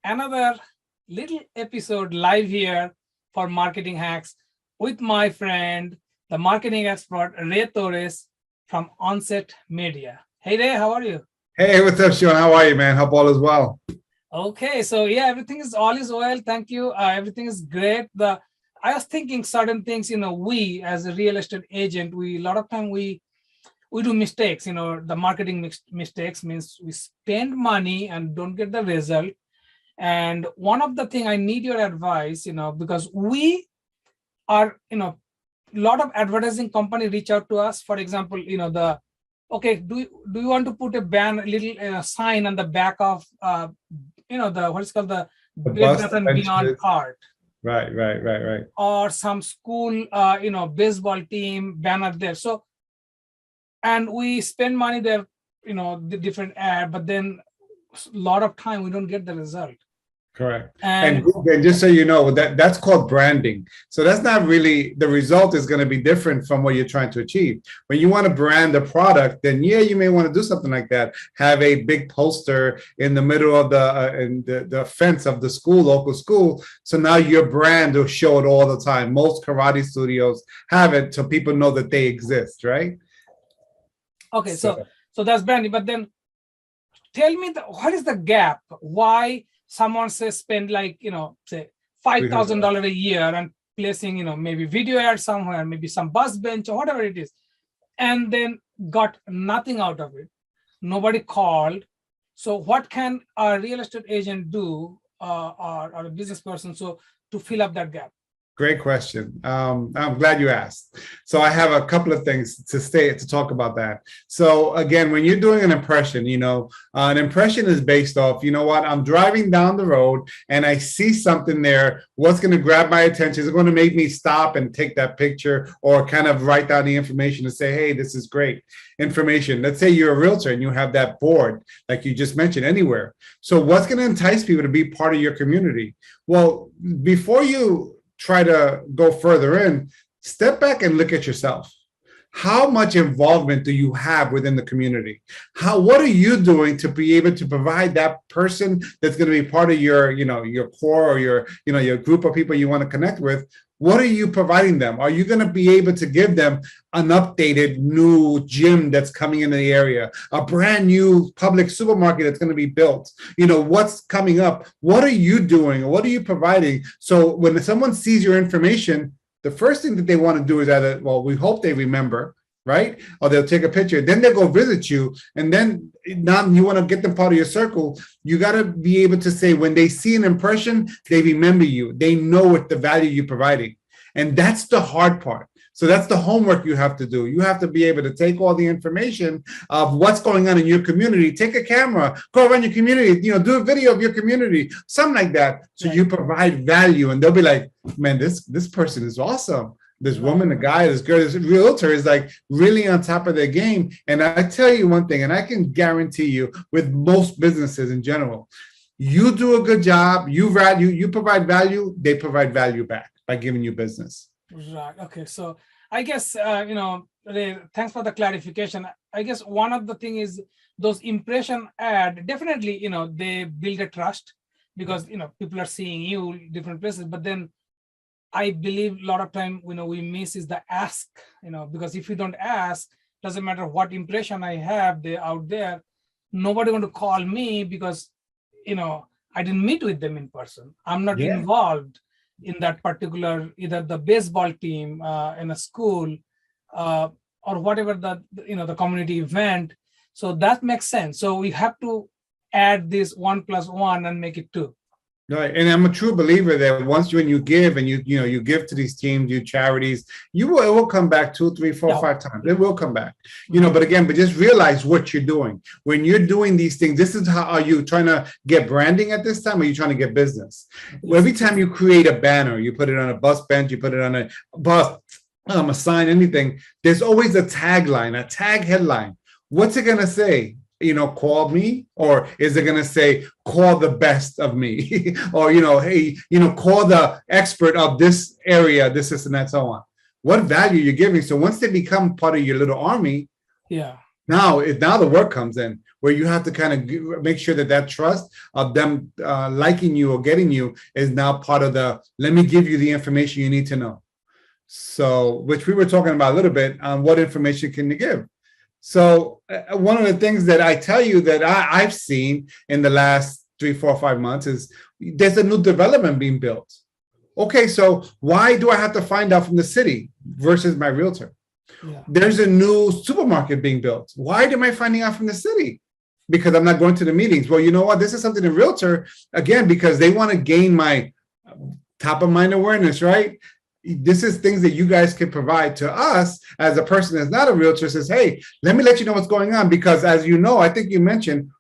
another little episode live here for Marketing Hacks with my friend, the marketing expert, Ray Torres from Onset Media. Hey, Ray, how are you? Hey, what's up, Sean? How are you, man? Hope all is well. Okay, so yeah, everything is all is well. Thank you. Everything is great. I was thinking certain things, we as a real estate agent, a lot of time we do mistakes. The marketing mistakes means we spend money and don't get the result. And one of the thing I need your advice, because we are, a lot of advertising company reach out to us. For example, do you want to put a little sign on the back of the what's called the The Bed bus Bath and Beyond cart, right. or some school baseball team banner there. So, and we spend money there, the different ad, but then a lot of time we don't get the result. Correct. And just so you know, that's called branding. So that's not really, the result is going to be different from what you're trying to achieve. When you want to brand a product, then yeah, you may want to do something like that. Have a big poster in the middle of the fence of the school, local school. So now your brand will show it all the time. Most karate studios have it so people know that they exist, right? Okay, so that's branding. But then tell me, what is the gap? Why someone says spend like, say $5,000 a year and placing, maybe video ad somewhere, maybe some bus bench or whatever it is, and then got nothing out of it. Nobody called. So what can a real estate agent do or a business person to fill up that gap? Great question. I'm glad you asked. So I have a couple of things to talk about that. So again, when you're doing an impression, an impression is based off, I'm driving down the road and I see something there. What's going to grab my attention? Is it going to make me stop and take that picture or kind of write down the information to say, hey, this is great information. Let's say you're a realtor and you have that board, like you just mentioned, anywhere. So what's going to entice people to be part of your community? Well, before you try to go further in, step back and look at yourself. How much involvement do you have within the community? What are you doing to be able to provide that person that's going to be part of your core or your group of people you want to connect with? What are you providing them? Are you going to be able to give them an updated new gym that's coming into the area, a brand new public supermarket that's going to be built? What's coming up? What are you doing? What are you providing? So when someone sees your information, the first thing that they want to do is either, we hope they remember, right? Or they'll take a picture. Then they'll go visit you. And then now you want to get them part of your circle. You got to be able to say, when they see an impression, they remember you. They know what the value you're providing. And that's the hard part. So that's the homework you have to do. You have to be able to take all the information of what's going on in your community, take a camera, go around your community, do a video of your community, something like that. So you provide value and they'll be like, man, this person is awesome. This woman, the guy, this girl, this realtor is like really on top of their game. And I tell you one thing, and I can guarantee you with most businesses in general, you do a good job, you provide value, they provide value back by giving you business. Right. Okay. So I guess, Ray, thanks for the clarification. I guess one of the thing is those impression ad, definitely, they build a trust because, people are seeing you different places, but then I believe a lot of time, we miss is the ask, because if you don't ask, doesn't matter what impression I have out there, nobody going to call me because, I didn't meet with them in person. I'm not involved in that particular, either the baseball team in a school or whatever the community event. So that makes sense. So we have to add this 1 + 1 and make it 2. Right, and I'm a true believer that once when you give and you give to these teams, you charities, it will come back 2, 3, 4, 5 times. It will come back, but just realize what you're doing when you're doing these things. This is how are you trying to get branding at this time? Or are you trying to get business? Well, every time you create a banner, you put it on a bus bench, you put it on a bus, a sign, anything. There's always a tagline, a tag headline. What's it gonna say? Call me, or is it going to say, call the best of me? Or, hey, call the expert of this area, this, and that, so on. What value you're giving. So once they become part of your little army, Now the work comes in where you have to kind of make sure that that trust of them liking you or getting you is now part of the, let me give you the information you need to know. So, which we were talking about a little bit on what information can you give. So one of the things that I tell you that I've seen in the last 3, 4, 5 months is there's a new development being built. Okay, so why do I have to find out from the city versus my realtor? Yeah. There's a new supermarket being built. Why am I finding out from the city? Because I'm not going to the meetings. Well, you know what? This is something a realtor, again, because they want to gain my top of mind awareness, right? This is things that you guys can provide to us as a person that's not a realtor, says, hey, let me let you know what's going on. Because as you know, I think you mentioned,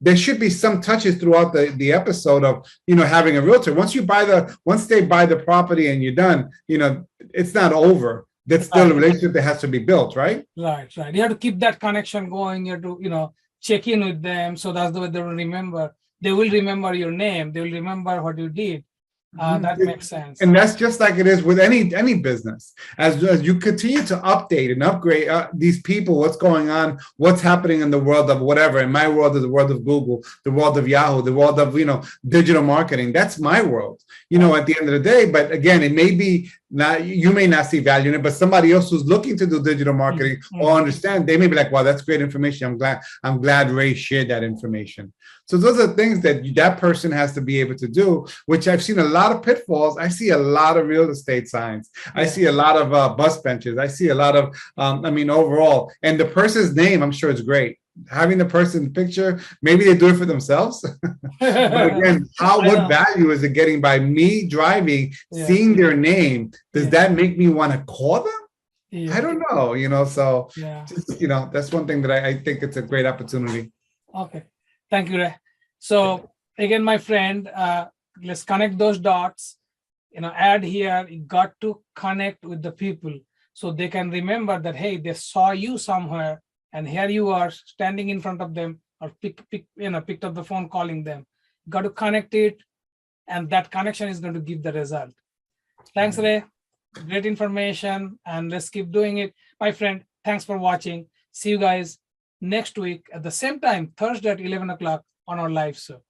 there should be some touches throughout the episode of, having a realtor. Once they buy the property and you're done, it's not over. That's still a relationship that has to be built, right? Right. You have to keep that connection going. You have to, check in with them. So that's the way they will remember. They will remember your name. They will remember what you did. That makes sense. And that's just like it is with any business. As you continue to update and upgrade these people, what's going on, what's happening in the world of whatever. In my world is the world of Google, the world of Yahoo, the world of digital marketing. That's my world. At the end of the day. But again, it may be not, you may not see value in it, but somebody else who's looking to do digital marketing or understand, they may be like, wow, that's great information. I'm glad Ray shared that information. So those are things that person has to be able to do, which I've seen a lot of pitfalls. I see a lot of real estate signs. I see a lot of bus benches. I see a lot of, overall. And the person's name, I'm sure it's great. Having the person's picture, maybe they do it for themselves. But again, what value is it getting by me driving, seeing their name? Does that make me want to call them? Yeah. I don't know, so just, that's one thing that I think it's a great opportunity. Okay. Thank you, Ray. So again, my friend, let's connect those dots. Add here, you got to connect with the people so they can remember that, hey, they saw you somewhere and here you are standing in front of them or picked up the phone calling them. You got to connect it, and that connection is going to give the result. Thanks, Ray. Great information, and let's keep doing it. My friend, thanks for watching. See you guys next week at the same time, Thursday at 11 o'clock on our live show.